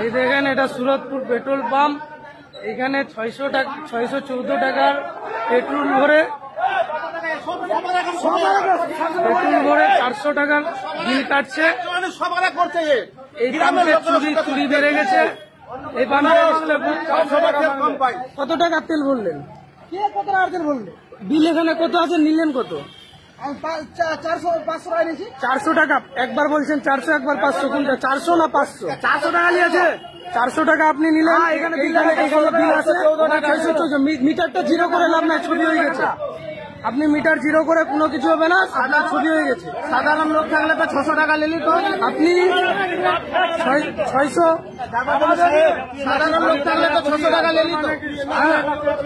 এই দেখেন এটা সুরতপুর পেট্রোল পাম্প। এখানে 614 টাকার পেট্রোল ভরে 400 টাকার বিল কাটছে। এই পাম্পে চুরি বেড়ে গেছে। এই পাম্পে কত টাকার তেল ভরলেন? কত টাকার তেল বললো? বিল এখানে কত আছে, নিলেন কত? 400 টাকা। একবার বলছেন 400, একবার 500। কোনটা 400 না 500? 400 টাকা নিয়েছে। 400 টাকা আপনি নিলেন। এখানে বিল আছে। মিটারটা জিরো করে লাভ নাই, ছবি হয়ে গেছে। আপনি মিটার জিরো করে কোনো কিছু হবে না, আপনার ছবি হয়ে গেছে। সাধারণ লোক থাকলে তো 600 টাকা নিলি তো। আপনি 600 সাধারণ লোক থাকলে তো 600 টাকা নিলি তো।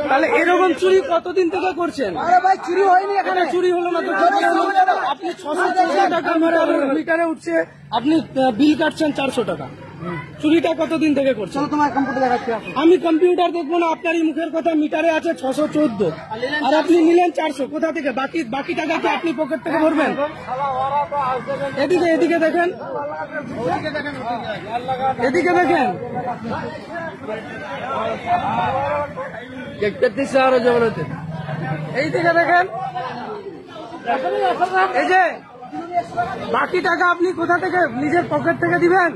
তাহলে এরকম চুরি কতদিন থেকে করছেন? আরে ভাই চুরি হয়নি, এখানে চুরি হলো না তো। আপনি 600 টাকা মিটারে উঠছে, আপনি বিল কাটছেন 400 টাকা। চুরিটা কতদিন থেকে করছেন? তোমার কম্পিউটার দেখাচ্ছি। আমি কম্পিউটার দেখবো না, আপনারই মুখের কথা। মিটারে আছে 614 আর আপনি নিলেন 400। কোথা থেকে? বাকি টাকা কি আপনি পকেট থেকে ভরবেন? এদিকে দেখেন, এদিকে দেখেন। এই দিকে দেখেন। এই যে বাকি টাকা আপনি কোথা থেকে, নিজের পকেট থেকে দিবেন?